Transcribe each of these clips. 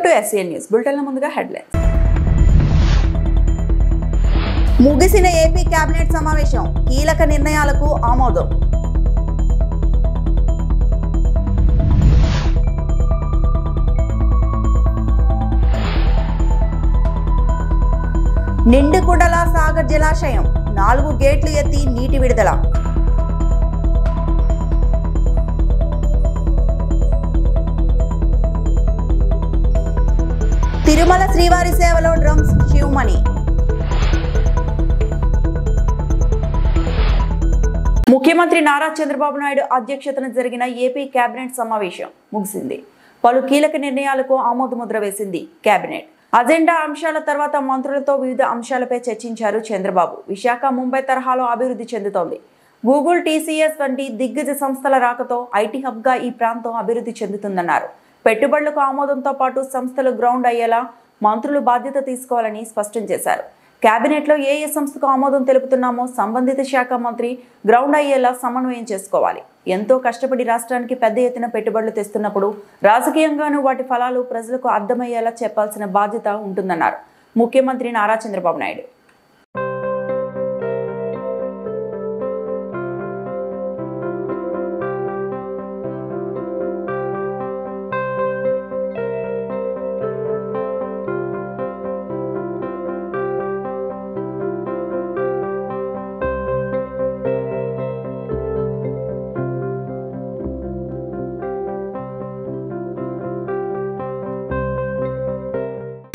To SCN news bulletin ముందుగా headlines. ముగిసిన AP cabinet సమావేశం, కీలక నిర్ణయాలకు ఆమోదం. నిండుకుండల సాగర్ జలాశయం 4 గేట్లు ఎత్తి నీటి విడుదల. తిరుమల శ్రీవారి సేవలో డ్రమ్స్ శివమణి. ముఖ్యమంత్రి నారా చంద్రబాబు నాయుడు అధ్యక్షతన జరిగిన ఏపీ కేబినెట్ సమావేశం ముగిసింది. పలు కీలక నిర్ణయాలకు ఆమోదముద్ర వేసింది కేబినెట్. అజెండా అంశాల తర్వాత మంత్రులతో వివిధ అంశాలపై చర్చించారు చంద్రబాబు. విశాఖ ముంబై తరహాలో అభివృద్ధి చెందుతోంది. గూగుల్, TCS వంటి దిగ్గజ సంస్థల రాకతో ఐటీ హబ్గా ఈ ప్రాంతం అభివృద్ధి చెందుతుందన్నారు. పెట్టుబడులకు ఆమోదంతో పాటు సంస్థలు గ్రౌండ్ అయ్యేలా మంత్రులు బాధ్యత తీసుకోవాలని స్పష్టం చేశారు. కేబినెట్లో ఏ సంస్థకు ఆమోదం తెలుపుతున్నామో సంబంధిత శాఖ మంత్రి గ్రౌండ్ అయ్యేలా సమన్వయం చేసుకోవాలి. ఎంతో కష్టపడి రాష్ట్రానికి పెద్ద ఎత్తున పెట్టుబడులు తెస్తున్నప్పుడు రాజకీయంగానూ వాటి ఫలాలు ప్రజలకు అర్థమయ్యేలా చెప్పాల్సిన బాధ్యత ఉంటుందన్నారు ముఖ్యమంత్రి Nara Chandrababu Naidu.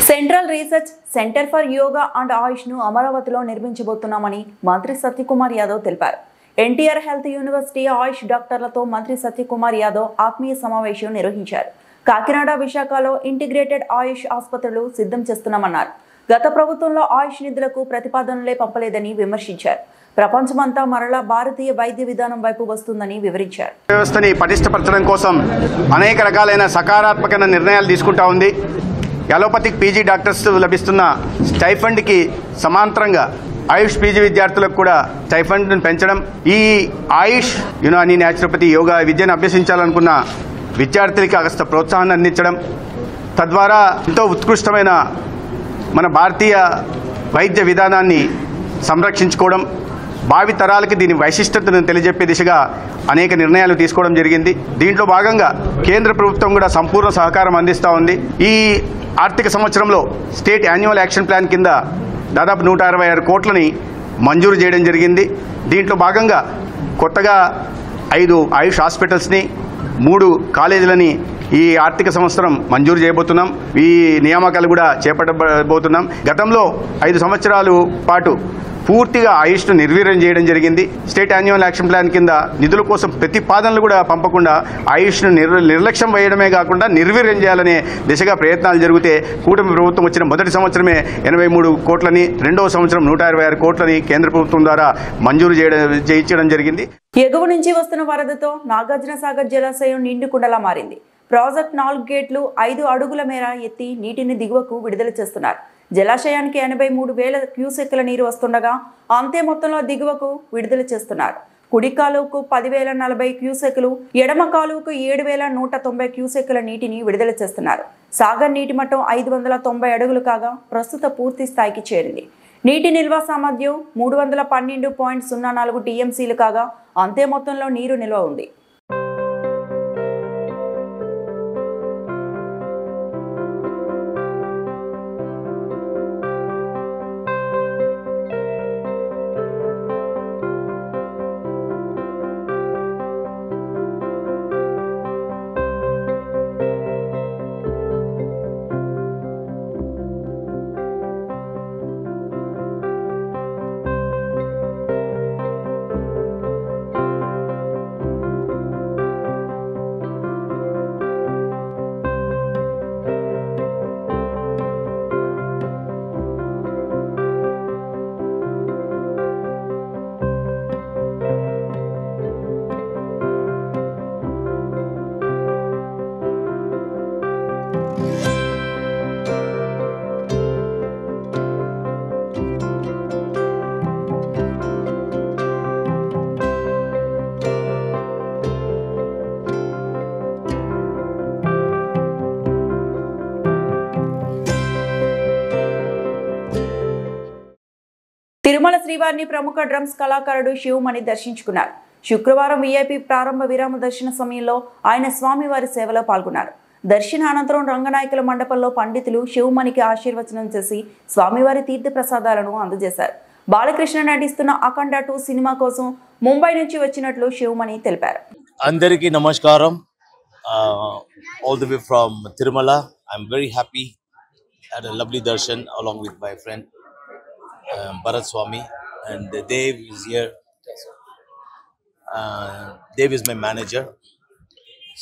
Central research centre for yoga and AYUSH ను అమరావతిలో నిర్మించబోతున్నామని మంత్రి సత్యకుమార్ యాదవ్ తెలిపారు. NTR హెల్త్ యూనివర్సిటీ ఆయుష్ డాక్టర్లతో మంత్రి సత్యకుమార్ యాదవ్ ఆత్మీయ సమావేశం నిర్వహించారు. కాకినాడ, విశాఖలో ఇంటిగ్రేటెడ్ ఆయుష్ ఆసుపత్రులు సిద్ధం చేస్తున్నామన్నారు. గత ప్రభుత్వంలో ఆయుష్ నిధులకు ప్రతిపాదనలే పంపలేదని విమర్శించారు. ప్రపంచమంతా మరలా భారతీయ వైద్య విధానం వైపు వస్తుందని వివరించారు. వ్యవస్థని పటిష్టపరచడం కోసం అనేక రకాలైన సకారాత్మక నిర్ణయాలు తీసుకుంటా ఉంది. అలోపతిక్ PG డాక్టర్స్ లభిస్తున్న స్టైఫండ్కి సమాంతరంగా ఆయుష్ PG విద్యార్థులకు కూడా స్టైఫండ్ను పెంచడం, ఈ ఆయుష్ యునాని, న్యాచురోపతి, యోగా విద్యను అభ్యసించాలనుకున్న విద్యార్థులకి కాస్త ప్రోత్సాహాన్ని అందించడం, తద్వారా ఎంతో ఉత్కృష్టమైన మన భారతీయ వైద్య విధానాన్ని సంరక్షించుకోవడం, భావి తరాలకి దీని వైశిష్టతను తెలియజెప్పే దిశగా అనేక నిర్ణయాలు తీసుకోవడం జరిగింది. దీంట్లో భాగంగా కేంద్ర ప్రభుత్వం కూడా సంపూర్ణ సహకారం అందిస్తూ ఉంది. ఈ ఆర్థిక సంవత్సరంలో స్టేట్ యాన్యువల్ యాక్షన్ ప్లాన్ కింద దాదాపు 166 కోట్లని మంజూరు చేయడం జరిగింది. దీంట్లో భాగంగా కొత్తగా 5 ఆయుష్ హాస్పిటల్స్ని, 3 కాలేజీలని ఈ ఆర్థిక సంవత్సరం మంజూరు చేయబోతున్నాం. ఈ నియామకాలు కూడా చేపట్టబోతున్నాం. గతంలో 5 సంవత్సరాల పాటు పూర్తిగా ఆయుష్ను నిర్వీర్యం చేయడం జరిగింది. స్టేట్ యాన్యువల్ యాక్షన్ ప్లాన్ కింద నిధుల కోసం ప్రతిపాదనలు కూడా పంపకుండా ఆయుష్ను నిర్లక్ష్యం వేయడమే కాకుండా నిర్వీర్యం చేయాలనే దిశగా ప్రయత్నాలు జరిగితే కూటమి ప్రభుత్వం వచ్చిన మొదటి సంవత్సరమే 83 కోట్లని, రెండవ సంవత్సరం 126 కోట్లని కేంద్ర ప్రభుత్వం ద్వారా మంజూరు చేయించడం జరిగింది. ఎగువ నుంచి వస్తున్న వరదతో నాగార్జున సాగర్ జలాశయం నిండుకుండలా మారింది. ప్రాజెక్ట్ 4 గేట్లు 5 అడుగుల మేర ఎత్తి నీటిని దిగువకు విడుదల చేస్తున్నారు. జలాశయానికి 83,000 క్యూసెక్కుల నీరు వస్తుండగా అంతే మొత్తంలో దిగువకు విడుదల చేస్తున్నారు. కుడి కాలువకు 10,040 క్యూసెక్కులు, ఎడమ కాలువకు 7,190 క్యూసెక్కుల నీటిని విడుదల చేస్తున్నారు. సాగర్ నీటి మట్టం 590 అడుగులు కాగా ప్రస్తుత పూర్తి స్థాయికి చేరింది. నీటి నిల్వ సామర్థ్యం 312.04 TMCలు కాగా అంతే మొత్తంలో నీరు నిల్వ ఉంది. తిరుమల శ్రీవారిని ప్రముఖ డ్రమ్స్ కళాకారుడు శివమణి దర్శించుకున్నారు. శుక్రవారం వీఐపీ ప్రారంభ విరామ దర్శన సమయంలో ఆయన స్వామివారి సేవలో పాల్గొన్నారు. దర్శన అనంతరం రంగనాయకుల మండపంలో పండితులు శివమణికి ఆశీర్వచనం చేసి స్వామివారి తీర్థ ప్రసాదాలను అందజేశారు. బాలకృష్ణ నటిస్తున్న అఖండ 2 సినిమా కోసం ముంబై నుంచి వచ్చినట్లు శివమణి తెలిపారు. అందరికీ నమస్కారం. All the way from Tirumala. I'm very happy. Had a lovely darshan along with my friend Bharat Swami, and Dev is here. Dev is my manager.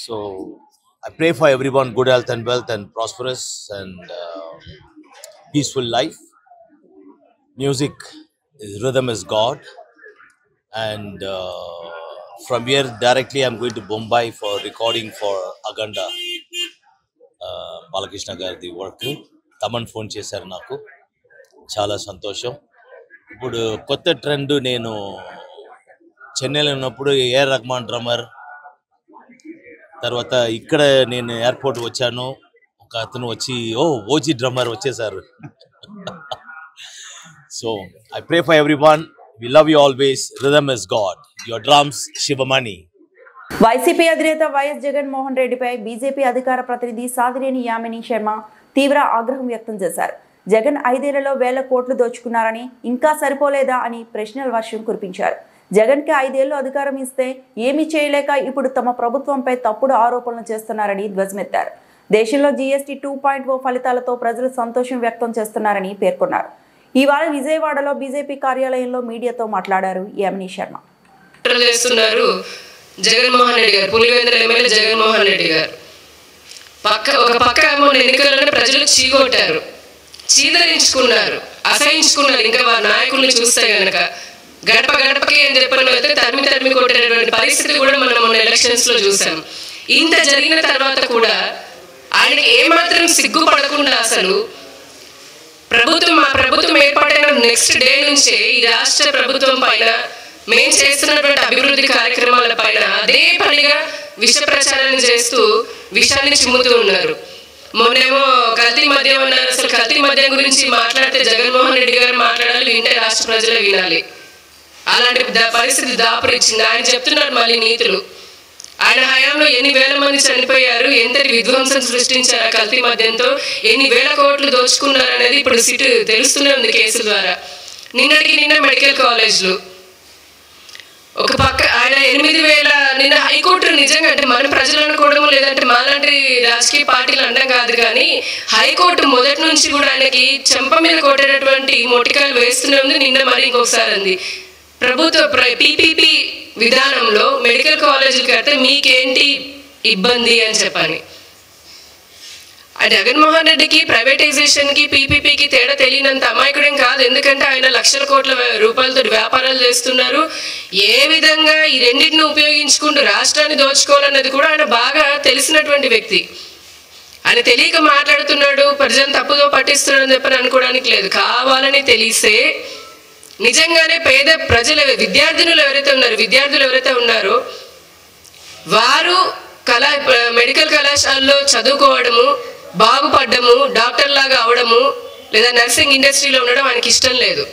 So I pray for everyone good health and wealth and prosperous and peaceful life. Music is rhythm is God, and from here directly I'm going to Mumbai for recording for Aganda. Balakrishna గారిది work Thaman phone చేశారు నాకు, చాలా సంతోషం. ఇప్పుడు కొత్త trend, నేను చెన్నైలో ఉన్నప్పుడు ఏఆర్ రెహమాన్ డ్రమ్మర్, తర్వాత ఇక్కడ నేను ఎయిర్పోర్ట్ వచ్చాను, ఒక అతను వచ్చి ఓజీ డ్రమ్మర్ వచ్చేసారు. So I pray for everyone. We love you always. Rhythm is God. Your drums Sivamani. YCP అధినేత వైఎస్ జగన్మోహన్ రెడ్డిపై బీజేపీ అధికార ప్రతినిధి సాదినేని యామిని శర్మ తీవ్ర ఆగ్రహం వ్యక్తం చేశారు. జగన్ 5 ఏళ్లలో వేల కోట్లు దోచుకున్నారని, ఇంకా సరిపోలేదా అని ప్రశ్నల వర్షం కురిపించారు. జగన్కి 5 ఏళ్లు అధికారం ఇస్తే ఏమీ చేయలేక ఇప్పుడు తమ ప్రభుత్వంపై తప్పుడు ఆరోపణలు చేస్తున్నారని ధ్వజమెత్తారు. దేశంలో జీఎస్టీ 2.0 ఫలితాలతో ప్రజలు సంతోషం వ్యక్తం చేస్తున్నారని పేర్కొన్నారు. ఇవాళ విజయవాడలో బీజేపీ కార్యాలయంలో మీడియాతో మాట్లాడారు యామిని శర్మ. జగన్మోహన్ రెడ్డి గారు, పులివెందుల ఎమ్మెల్యే జగన్మోహన్ రెడ్డి గారు ఒక పక్క మొన్న ఎన్నికల్లోనే ప్రజలు చీగొట్టారు, చీదరించుకున్నారు, అసహించుకున్నారు. ఇంకా వారి నాయకుల్ని చూస్తే గనక గడప గడపకి అని చెప్పిన అయితే తరిమి కొట్టేటువంటి పరిస్థితి కూడా మనం మొన్న ఎలక్షన్స్ లో చూసాం. ఇంత జరిగిన తర్వాత కూడా ఆయనకి ఏమాత్రం సిగ్గుపడకుండా అసలు మా ప్రభుత్వం ఏర్పాటైన నెక్స్ట్ డే నుంచే ఈ రాష్ట్ర ప్రభుత్వం పైన, మేము చేస్తున్నటువంటి అభివృద్ధి కార్యక్రమాల పైన అదే పనిగా విష ప్రచారం చేస్తూ విషాన్ని చిమ్ముతూ ఉన్నారు. మొన్నేమో కల్తీ మద్యం అన్నారు. అసలు కల్తీ మద్యం గురించి మాట్లాడితే జగన్మోహన్ రెడ్డి గారు మాట్లాడాలి, వింటే రాష్ట్ర ప్రజలే వినాలి. అలాంటి పరిస్థితి దాపురిచ్చింది. ఆయన చెప్తున్నారు మళ్ళీ నీతులు. ఆయన హయాంలో ఎన్ని వేల మంది చనిపోయారు, ఎంతటి విధ్వంసం సృష్టించారు ఆ కల్తీ మద్యంతో, ఎన్ని వేల కోట్లు దోచుకున్నారు అనేది ఇప్పుడు సిట్ తెలుస్తూనే ఉంది కేసుల ద్వారా. నిన్న మెడికల్ కాలేజ్లు ఒక పక్క ఆయన 8,000 నిన్న హైకోర్టు నిజంగా అంటే మన ప్రజలు అనుకోవడం లేదంటే మాలాంటి రాజకీయ పార్టీలు అనడం కాదు, కానీ హైకోర్టు మొదటి నుంచి కూడా ఆయనకి చెంప మీద కొట్టేటటువంటి మొటికాయలు వేస్తూనే ఉంది. నిన్న మరి ఇంకొకసారి అంది, ప్రభుత్వ పీపీపీ విధానంలో మెడికల్ కాలేజీలు కడితే మీకేంటి ఇబ్బంది అని చెప్పని. జగన్మోహన్ రెడ్డికి ప్రైవేటైజేషన్కి పీపీపీకి తేడా తెలియనంత అమాయకుడేం కాదు. ఎందుకంటే ఆయన లక్షల కోట్ల రూపాయలతో వ్యాపారాలు చేస్తున్నారు. ఏ విధంగా ఈ రెండింటిని ఉపయోగించుకుంటూ రాష్ట్రాన్ని దోచుకోవాలన్నది కూడా ఆయన బాగా తెలిసినటువంటి వ్యక్తి. ఆయన తెలియక మాట్లాడుతున్నాడు, ప్రజలను తప్పుదో పట్టిస్తున్నాడు అని చెప్పని అనుకోవడానికి లేదు. కావాలని తెలిసే నిజంగానే పేద ప్రజలు, విద్యార్థులు ఎవరైతే ఉన్నారో వారు మెడికల్ కళాశాలలో చదువుకోవడము, బాగుపడ్డము, డాక్టర్ లాగా అవడము లేదా నర్సింగ్ ఇండస్ట్రీలో ఉండడం ఆయనకి ఇష్టం లేదు.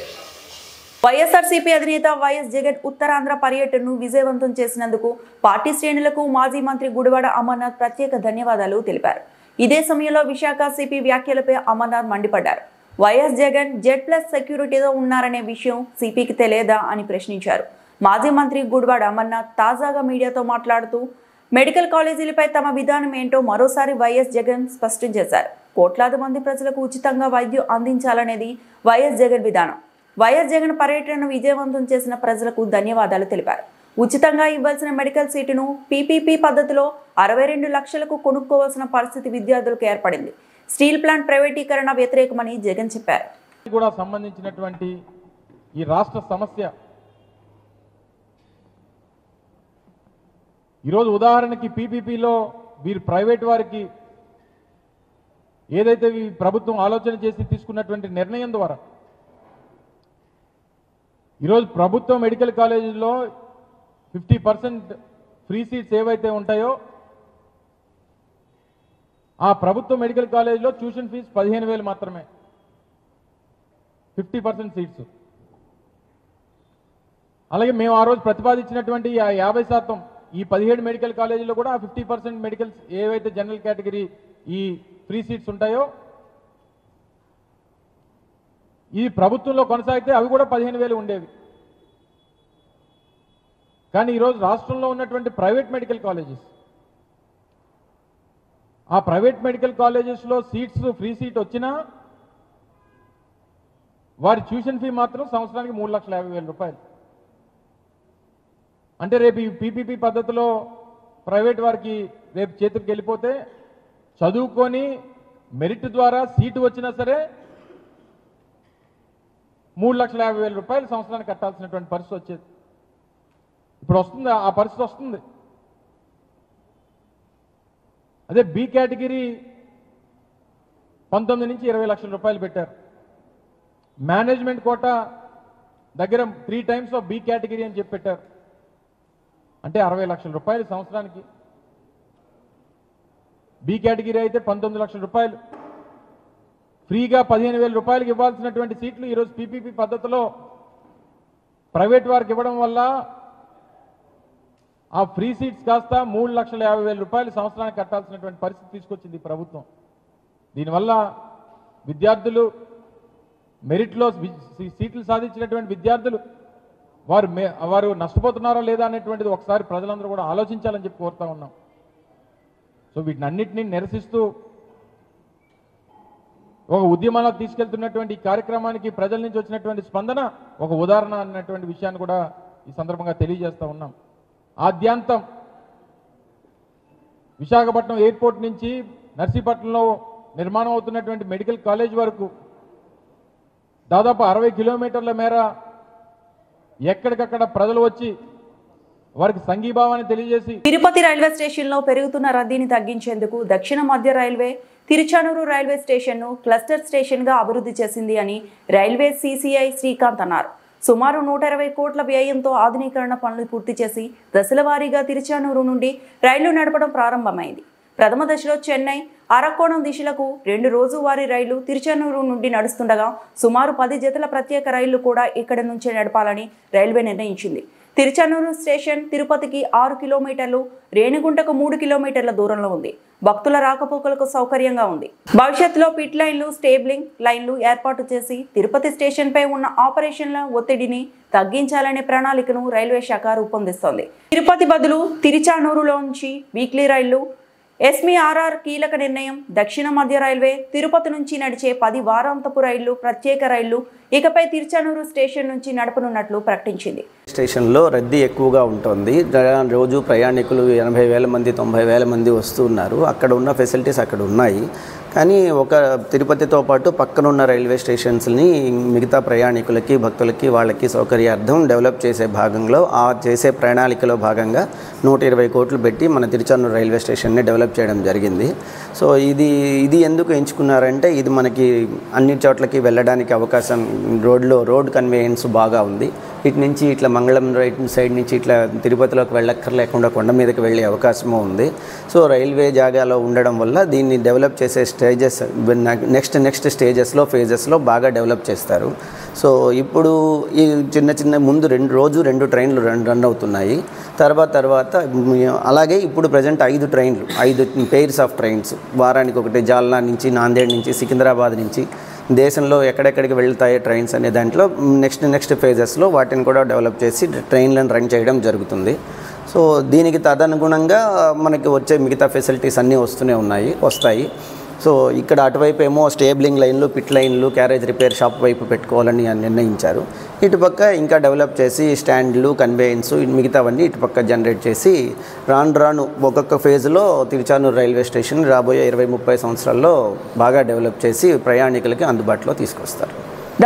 వైఎస్ఆర్సీపీ అధినేత వైఎస్ జగన్ ఉత్తరాంధ్ర పర్యటనను విజయవంతం చేసినందుకు పార్టీ శ్రేణులకు మాజీ మంత్రి గుడివాడ అమర్నాథ్ ప్రత్యేక ధన్యవాదాలు తెలిపారు. ఇదే సమయంలో విశాఖ సిపి వ్యాఖ్యలపై అమర్నాథ్ మండిపడ్డారు. వైఎస్ జగన్ Z+ సెక్యూరిటీతో ఉన్నారనే విషయం సిపికి తెలియదా అని ప్రశ్నించారు. మాజీ మంత్రి గుడివాడ అమర్నాథ్ తాజాగా మీడియాతో మాట్లాడుతూ మెడికల్ కాలేజీలపై తమ విధానం ఏంటో మరోసారి వైఎస్ జగన్ స్పష్టం చేశారు. కోట్లాది మంది ప్రజలకు ఉచితంగా వైద్యం అందించాలనేది వైఎస్ జగన్ విధానం. వైఎస్ జగన్ పర్యటనను విజయవంతం చేసిన ప్రజలకు ధన్యవాదాలు తెలిపారు. ఉచితంగా ఇవ్వాల్సిన మెడికల్ సీటును పీపీపీ పద్ధతిలో 62 లక్షలకు కొనుక్కోవాల్సిన పరిస్థితి విద్యార్థులకు ఏర్పడింది. స్టీల్ ప్లాంట్ ప్రైవేటీకరణ వ్యతిరేకమని జగన్ చెప్పారు. కూడా సంబంధించినటువంటి ఈ రాష్ట్ర సమస్య ఈరోజు ఉదాహరణకి పీపీపీలో వీరు ప్రైవేట్ వారికి ఏదైతే ప్రభుత్వం ఆలోచన చేసి తీసుకున్నటువంటి నిర్ణయం ద్వారా ఈరోజు ప్రభుత్వ మెడికల్ కాలేజీలో 50% ఫ్రీ సీట్స్ ఏవైతే ఉంటాయో ఆ ప్రభుత్వ మెడికల్ కాలేజీలో ట్యూషన్ ఫీజు 15,000 మాత్రమే, 50% సీట్స్. అలాగే మేము ఆ రోజు ప్రతిపాదించినటువంటి 50% ఈ 17 మెడికల్ కాలేజీలో కూడా 50% మెడికల్స్ ఏవైతే జనరల్ కేటగిరీ ఈ ఫ్రీ సీట్స్ ఉంటాయో ఈ ప్రభుత్వంలో కొనసాగితే అవి కూడా 15,000 ఉండేవి. కానీ ఈరోజు రాష్ట్రంలో ఉన్నటువంటి ప్రైవేట్ మెడికల్ కాలేజెస్ ఆ ప్రైవేట్ మెడికల్ కాలేజెస్లో సీట్స్ ఫ్రీ సీట్ వచ్చినా వారి ట్యూషన్ ఫీ మాత్రం సంవత్సరానికి 3,50,000 రూపాయలు. అంటే రేపు ఈ పీపీపీ పద్ధతిలో ప్రైవేట్ వారికి రేపు చేతికి వెళ్ళిపోతే చదువుకొని మెరిట్ ద్వారా సీటు వచ్చినా సరే 3,50,000 రూపాయలు సంవత్సరానికి కట్టాల్సినటువంటి పరిస్థితి వచ్చేది. ఇప్పుడు వస్తుంది, ఆ పరిస్థితి వస్తుంది. అదే బి కేటగిరీ 19 నుంచి 20 లక్షల రూపాయలు పెట్టారు. మేనేజ్మెంట్ కోటా దగ్గర 3 times ఆఫ్ బి కేటగిరీ అని చెప్పి పెట్టారు. అంటే 60 లక్షల రూపాయలు సంవత్సరానికి. బి కేటగిరీ అయితే 19 లక్షల రూపాయలు. ఫ్రీగా 15,000 రూపాయలకి ఇవ్వాల్సినటువంటి సీట్లు ఈరోజు పీపీపీ పద్ధతిలో ప్రైవేట్ వారికి ఇవ్వడం వల్ల ఆ ఫ్రీ సీట్స్ కాస్త 3,50,000 రూపాయలు సంవత్సరానికి కట్టాల్సినటువంటి పరిస్థితి తీసుకొచ్చింది ప్రభుత్వం. దీనివల్ల విద్యార్థులు మెరిట్లో సీట్లు సాధించినటువంటి విద్యార్థులు వారు నష్టపోతున్నారా లేదా అనేటువంటిది ఒకసారి ప్రజలందరూ కూడా ఆలోచించాలని చెప్పి కోరుతా ఉన్నాం. సో వీటినన్నింటినీ నిరసిస్తూ ఒక ఉద్యమంలో తీసుకెళ్తున్నటువంటి ఈ కార్యక్రమానికి ప్రజల నుంచి వచ్చినటువంటి స్పందన ఒక ఉదాహరణ అన్నటువంటి విషయాన్ని కూడా ఈ సందర్భంగా తెలియజేస్తూ ఉన్నాం. ఆద్యాంతం విశాఖపట్నం ఎయిర్పోర్ట్ నుంచి నర్సీపట్నంలో నిర్మాణం అవుతున్నటువంటి మెడికల్ కాలేజ్ వరకు దాదాపు 60 కిలోమీటర్ల మేర ఎక్కడికక్కడ ప్రజలు వచ్చి వారికి సంఘీభావాన్ని తెలియజేసి తిరుపతి రైల్వే స్టేషన్లో పెరుగుతున్న రద్దీని తగ్గించేందుకు దక్షిణ మధ్య రైల్వే తిరుచానూరు రైల్వే స్టేషన్ను క్లస్టర్ స్టేషన్గా అభివృద్ధి చేసింది అని రైల్వే సీసీఐ శ్రీకాంత్ అన్నారు. సుమారు 120 కోట్ల వ్యయంతో ఆధునీకరణ పనులు పూర్తి చేసి దశల వారీగా తిరుచానూరు నుండి రైళ్లు నడపడం ప్రారంభమైంది. ప్రథమ దశలో చెన్నై అరకోణం దిశలకు 2 రోజువారీ రైళ్లు తిరుచానూరు నుండి నడుస్తుండగా సుమారు 10 జతల ప్రత్యేక రైళ్లు కూడా ఇక్కడి నుంచే నడపాలని రైల్వే నిర్ణయించింది. తిరుచానూరు స్టేషన్ తిరుపతికి 6 కిలోమీటర్లు, రేణిగుంటకు 3 కిలోమీటర్ల దూరంలో ఉంది. భక్తుల రాకపోకలకు సౌకర్యంగా ఉంది. భవిష్యత్తులో పిట్ లైన్లు, స్టేబిలింగ్ లైన్లు ఏర్పాటు చేసి తిరుపతి స్టేషన్పై ఉన్న ఆపరేషన్ల ఒత్తిడిని తగ్గించాలనే ప్రణాళికను రైల్వే శాఖ రూపొందిస్తోంది. తిరుపతి బదులు తిరుచానూరులోంచి వీక్లీ రైళ్లు ఎస్మీఆర్ఆర్ కీలక నిర్ణయం. దక్షిణ మధ్య రైల్వే తిరుపతి నుంచి నడిచే 10 వారాంతపు రైళ్లు, ప్రత్యేక రైళ్లు ఇకపై తిరుచానూరు స్టేషన్ నుంచి నడపనున్నట్లు ప్రకటించింది. స్టేషన్లో రద్దీ ఎక్కువగా ఉంటుంది. రోజు ప్రయాణికులు 80,000 మంది 90,000 మంది వస్తున్నారు. అక్కడ ఉన్న ఫెసిలిటీస్ అక్కడ ఉన్నాయి. కానీ ఒక తిరుపతితో పాటు పక్కనున్న రైల్వే స్టేషన్స్ని మిగతా ప్రయాణికులకి, భక్తులకి, వాళ్ళకి సౌకర్యార్థం డెవలప్ చేసే భాగంలో ఆ చేసే ప్రణాళికలో భాగంగా 120 కోట్లు పెట్టి మన తిరుచానూరు రైల్వే స్టేషన్ని డెవలప్ చేయడం జరిగింది. సో ఇది ఎందుకు ఎంచుకున్నారంటే ఇది మనకి అన్ని చోట్లకి వెళ్ళడానికి అవకాశం, రోడ్ కన్వేయన్స్ బాగా ఉంది. ఇటు నుంచి ఇట్లా మంగళం రైట్ సైడ్ నుంచి ఇట్లా తిరుపతిలోకి వెళ్ళక్కర్లేకుండా కొండ మీదకి వెళ్ళే అవకాశము ఉంది. సో రైల్వే జాగాలో ఉండడం వల్ల దీన్ని డెవలప్ చేసే స్టేజెస్ నెక్స్ట్ స్టేజెస్లో ఫేజెస్లో బాగా డెవలప్ చేస్తారు. సో ఇప్పుడు ఈ చిన్న ముందు 2 ట్రైన్లు రన్ అవుతున్నాయి. తర్వాత అలాగే ఇప్పుడు ప్రజెంట్ 5 ట్రైన్లు, 5 పెయిర్స్ ఆఫ్ ట్రైన్స్ వారానికి ఒకటి జాల్నా నుంచి, నాందేడ్ నుంచి, సికింద్రాబాద్ నుంచి దేశంలో ఎక్కడెక్కడికి వెళ్తాయి ట్రైన్స్ అనే దాంట్లో నెక్స్ట్ ఫేజెస్లో వాటిని కూడా డెవలప్ చేసి ట్రైన్లను రన్ చేయడం జరుగుతుంది. సో దీనికి తదనుగుణంగా మనకి వచ్చే మిగతా ఫెసిలిటీస్ అన్నీ వస్తాయి. సో ఇక్కడ అటువైపు ఏమో స్టేబిలింగ్ లైన్లు, పిట్ లైన్లు, క్యారేజ్ రిపేర్ షాప్ వైపు పెట్టుకోవాలని నిర్ణయించారు. ఇటుపక్క ఇంకా డెవలప్ చేసి స్టాండ్లు, కన్వేయన్స్ మిగతావన్నీ ఇటుపక్క జనరేట్ చేసి రాను ఒక్కొక్క ఫేజ్లో తిరుచానూరు రైల్వే స్టేషన్ రాబోయే 20-30 సంవత్సరాల్లో బాగా డెవలప్ చేసి ప్రయాణికులకి అందుబాటులో తీసుకొస్తారు.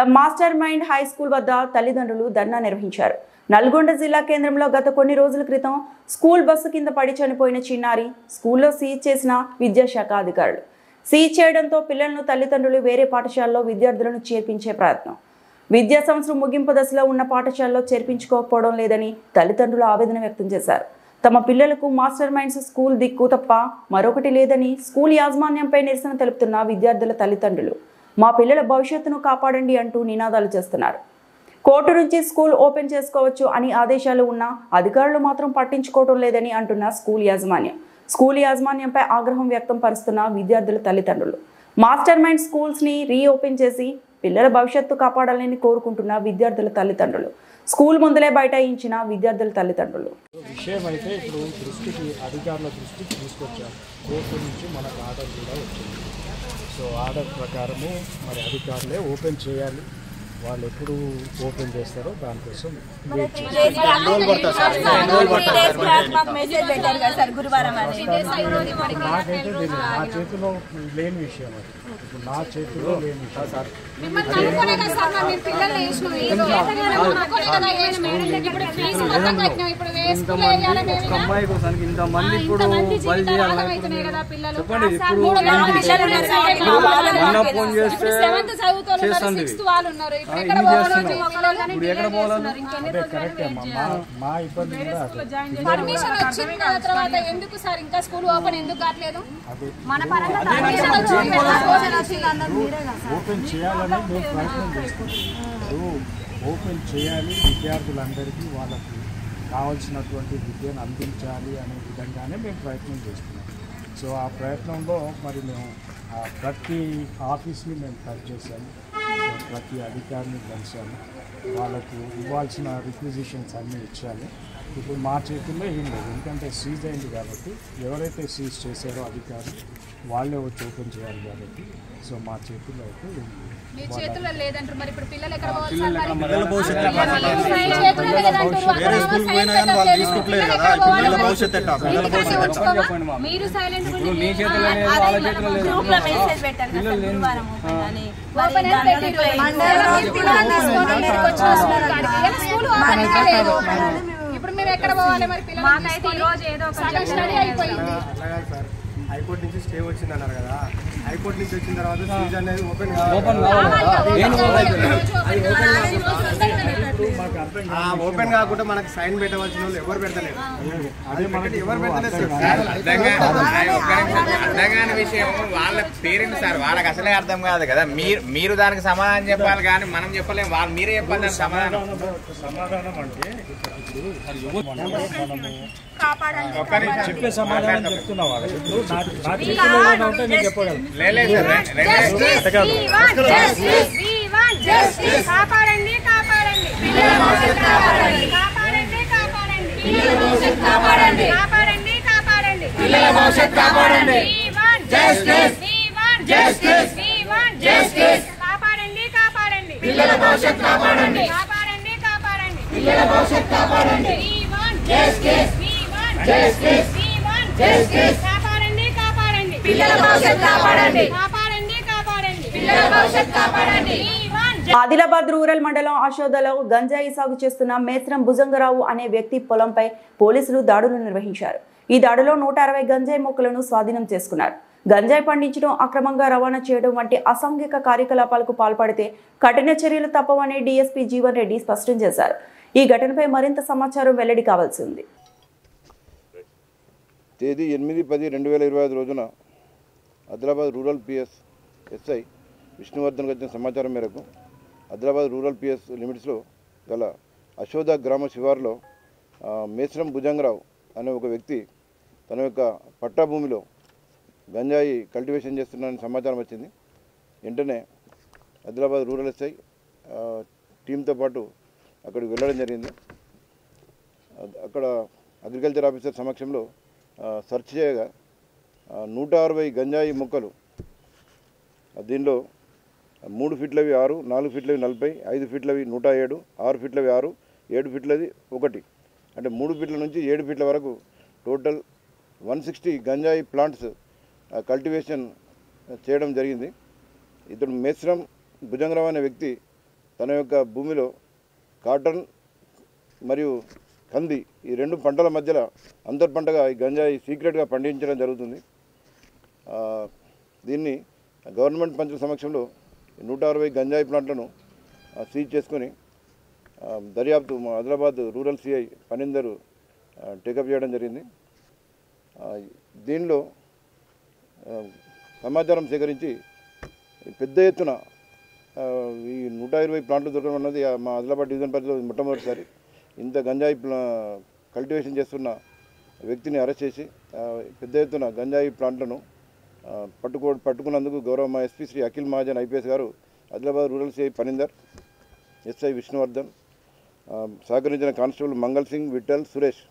The master mind high school వద్ద తల్లిదండ్రులు ధర్నా నిర్వహించారు. నల్గొండ జిల్లా కేంద్రంలో గత కొన్ని రోజుల క్రితం స్కూల్ బస్సు కింద పడి చనిపోయిన చిన్నారి స్కూల్లో సీజ్ చేసిన విద్యాశాఖ అధికారులు. సీజ్ చేయడంతో పిల్లలను తల్లిదండ్రులు వేరే పాఠశాలలో విద్యార్థులను చేర్పించే ప్రయత్నం. విద్యా సంవత్సరం ముగింపు దశలో ఉన్న పాఠశాలలో చేర్పించుకోకపోవడం లేదని తల్లిదండ్రులు ఆవేదన వ్యక్తం చేశారు. తమ పిల్లలకు మాస్టర్ మైండ్స్ స్కూల్ దిక్కు తప్ప మరొకటి లేదని స్కూల్ యాజమాన్యంపై నిరసన తెలుపుతున్న విద్యార్థుల తల్లిదండ్రులు మా పిల్లల భవిష్యత్తును కాపాడండి అంటూ నినాదాలు చేస్తున్నారు. కోర్టు నుంచి స్కూల్ ఓపెన్ చేసుకోవచ్చు అని ఆదేశాలు ఉన్నా అధికారులు మాత్రం పట్టించుకోవడం లేదని అంటున్న స్కూల్ యాజమాన్యం. స్కూల్ యాజమాన్యంపై ఆగ్రహం వ్యక్తం పరుస్తున్న విద్యార్థుల తల్లిదండ్రులు. మాస్టర్ మైండ్ స్కూల్స్ని రీఓపెన్ చేసి పిల్లల భవిష్యత్తు కాపాడాలని కోరుకుంటున్న విద్యార్థుల తల్లిదండ్రులు. స్కూల్ ముందలే బైఠాయించిన విద్యార్థుల తల్లిదండ్రులు. విషయం అయితే ఇప్పుడు అధికారుల దృష్టికి తీసుకొచ్చారు. కోర్టు నుంచి మనకు ఆర్డర్ కూడా వచ్చింది. సో ఆర్డర్ ప్రకారము మరి అధికారులే ఓపెన్ చేయాలి. వాళ్ళు ఎప్పుడు ఓపెన్ చేస్తారో దానికోసం నాకైతే నా చేతిలో లేని విషయం అది. ఇప్పుడు నా చేతిలో లేని విషయం సార్. ఒక అమ్మాయి కోసం ఇంతమంది ఇప్పుడు బలి చేయాలి చెప్పండి. ఇప్పుడు ఫోన్ చేస్తే చేస్తుంది. ఇప్పుడు ఎక్కడ మా ఇబ్బంది పర్మిషన్ వచ్చిన తర్వాత ఎందుకు సార్ ఇంకా స్కూల్ ఓపెన్ ఎందుకు కావట్లేదు? ఓపెన్ చేయాలని మేము ప్రయత్నం చేస్తున్నాం. ఓపెన్ చేయాలి, విద్యార్థులందరికీ వాళ్ళకి కావాల్సినటువంటి విద్యను అందించాలి అనే విధంగానే మేము ప్రయత్నం చేస్తున్నాం. సో ఆ ప్రయత్నంలో మరి మేము ప్రతి ఆఫీస్ని మేము టచ్ చేశాము. ప్రతి అధికారిని కలిసాము. వాళ్ళకు ఇవ్వాల్సిన రిక్విజిషన్స్ అన్నీ ఇచ్చాము. ఇప్పుడు మా చేతుల్లో ఏం లేదు, ఎందుకంటే సీజ్ అయింది కాబట్టి. ఎవరైతే సీజ్ చేశారో అధికారులు వాళ్ళే వచ్చి ఓపెన్ చేయాలి కాబట్టి. సో మా చేతుల్లో అయితే మీ చేతుల్లో లేదంటారు. మరి ఇప్పుడు పిల్లలు ఎక్కడ పోవాలి? మీరు సైలెంట్ ఇప్పుడు మేము ఎక్కడ పోవాలి? మరి పిల్లలు స్టడీ అయిపోయింది. హైకోర్టు నుంచి స్టే వచ్చింది అన్నారు కదా. హైకోర్టు నుంచి వచ్చిన తర్వాత సీజ్ అనేది ఓపెన్ కాకుండా మనకు సైన్ పెట్టవలసిన వాళ్ళు ఎవరు పెడతలేదు. ఎవరు పెట్టలేదు అర్థం విషయం వాళ్ళ పేరెంట్ సార్. వాళ్ళకి అసలే అర్థం కాదు కదా. మీరు దానికి సమాధానం చెప్పాలి కానీ మనం చెప్పలేము. వాళ్ళు మీరే చెప్పాలి దానికి సమాధానం. అంటే చెప్పే సమాధానం చెప్తున్నా వాళ్ళు. కాపాడండి కాపాడండి కాపాడండి కాపాడండి కాపాడండి కాపాడండి కాపాడండి పిల్లల భవిష్యత్తు కాపాడండి. కాపాడండి కాపాడండి పిల్లల భవిష్యత్తు కాపాడండి. కాపాడండి కాపాడండి పిల్లల భవిష్యత్తు కాపాడండి. కాపాడండి కాపాడండి పిల్లల భవిష్యత్తు కాపాడండి. కాపాడండి కాపాడండి పిల్లల భవిష్యత్తు కాపాడండి. ఆదిలాబాద్ రూరల్ మండలం ఆశోదలో గంజాయి సాగు చేస్తున్న మేత్రం భుజంగరావు అనే వ్యక్తి పొలంపై పోలీసులు దాడులు నిర్వహించారు. ఈ దాడిలో 160 గంజాయి మొక్కలను స్వాధీనం చేసుకున్నారు. గంజాయి పండించడం, అక్రమంగా రవాణా చేయడం వంటి అసాంఘిక కార్యకలాపాలకు పాల్పడితే కఠిన చర్యలు తప్పవని డీఎస్పీ జీవన్ రెడ్డి స్పష్టం చేశారు. ఈ ఘటనపై మరింత సమాచారం వెల్లడి కావాల్సి ఉంది. తేదీ 8/10/2025 రోజున Adilabad rural PS SI Vishnuvardhan వచ్చిన సమాచారం మేరకు ఆదిలాబాద్ రూరల్ పిఎస్ లిమిట్స్లో గల అశోద గ్రామ శివారులో మేస్రం భుజంగరావు అనే ఒక వ్యక్తి తన యొక్క పట్టా భూమిలో గంజాయి కల్టివేషన్ చేస్తున్నారని సమాచారం వచ్చింది. వెంటనే ఆదిలాబాద్ రూరల్ ఎస్ఐ టీంతో పాటు అక్కడికి వెళ్ళడం జరిగింది. అక్కడ అగ్రికల్చర్ ఆఫీసర్ సమక్షంలో సెర్చ్ చేయగా 160 గంజాయి మొక్కలు, దీనిలో 3 ఫీట్లవి 6, 4 ఫీట్లవి 40, 5 ఫీట్లవి 107, 6 ఫీట్లవి 6, 7 ఫీట్లది 1, అంటే 3 ఫీట్ల నుంచి 7 ఫీట్ల వరకు టోటల్ 160 గంజాయి ప్లాంట్స్ కల్టివేషన్ చేయడం జరిగింది. ఇతడు మేస్రం భుజంగరావు అనే వ్యక్తి తన యొక్క భూమిలో కాటన్ మరియు కంది ఈ 2 పంటల మధ్యలో అంతర్ పంటగా ఈ గంజాయి సీక్రెట్గా పండించడం జరుగుతుంది. దీన్ని గవర్నమెంట్ పంచుల సమక్షంలో 160 గంజాయి ప్లాంట్లను సీజ్ చేసుకొని దర్యాప్తు ఆదిలాబాద్ రూరల్ సిఐ పనిందరు టేకప్ చేయడం జరిగింది. దీనిలో సమాచారం సేకరించి పెద్ద ఎత్తున ఈ 120 ప్లాంట్లు దొరకడం అన్నది మా ఆదిలాబాద్ డివిజన్ పరిధిలో మొట్టమొదటిసారి. ఇంత గంజాయి కల్టివేషన్ చేస్తున్న వ్యక్తిని అరెస్ట్ చేసి పెద్ద ఎత్తున గంజాయి ప్లాంట్లను పట్టుకున్నందుకు గౌరవ మా SP Shri Akhil Mahajan IPS garu, Adilabad rural CI Panindar, SI Vishnuvardhan, సహకరించిన కానిస్టేబుల్ మంగళ్ సింగ్, విఠల్, సురేష్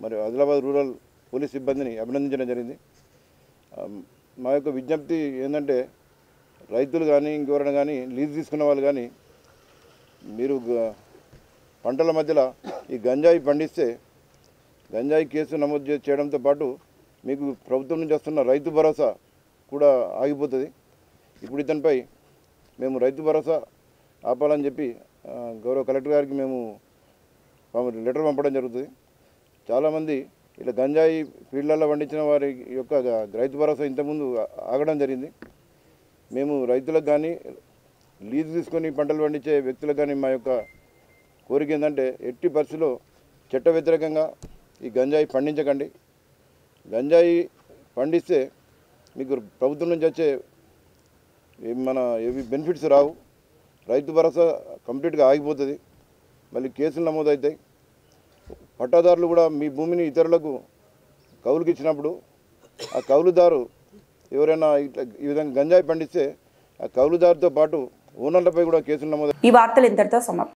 మరియు ఆదిలాబాద్ రూరల్ పోలీస్ సిబ్బందిని అభినందించడం జరిగింది. మా యొక్క విజ్ఞప్తి ఏంటంటే రైతులు కానీ ఇంకెవరైనా కానీ లీజ్ తీసుకున్న వాళ్ళు కానీ మీరు పంటల మధ్యలో ఈ గంజాయి పండిస్తే గంజాయి కేసు నమోదు చేయడంతో పాటు మీకు ప్రభుత్వం నుంచి వస్తున్న రైతు భరోసా కూడా ఆగిపోతుంది. ఇప్పుడు ఇతనిపై మేము రైతు భరోసా ఆపాలని చెప్పి గౌరవ కలెక్టర్ గారికి మేము లెటర్ పంపడం జరుగుతుంది. చాలామంది ఇలా గంజాయి ఫీల్డ్లలో పండించిన వారి యొక్క రైతు భరోసా ఇంతకుముందు ఆగడం జరిగింది. మేము రైతులకు కానీ లీజు తీసుకొని పంటలు పండించే వ్యక్తులకు కానీ మా యొక్క కోరిక ఏంటంటే ఎట్టి పరిస్థితుల్లో చట్ట వ్యతిరేకంగా ఈ గంజాయి పండించకండి. గంజాయి పండిస్తే మీకు ప్రభుత్వం నుంచి వచ్చే ఏవి బెనిఫిట్స్ రావు. రైతు భరోసా కంప్లీట్గా ఆగిపోతుంది. మళ్ళీ కేసులు నమోదవుతాయి. పట్టాదారులు కూడా మీ భూమిని ఇతరులకు కౌలుకి ఇచ్చినప్పుడు ఆ కౌలుదారు ఎవరైనా ఈ విధంగా గంజాయి పండిస్తే ఆ కౌలుదారుతో పాటు ఓనర్లపై కూడా కేసులు నమోదు. ఈ వార్తలు ఇంతటితో సమాప్తం.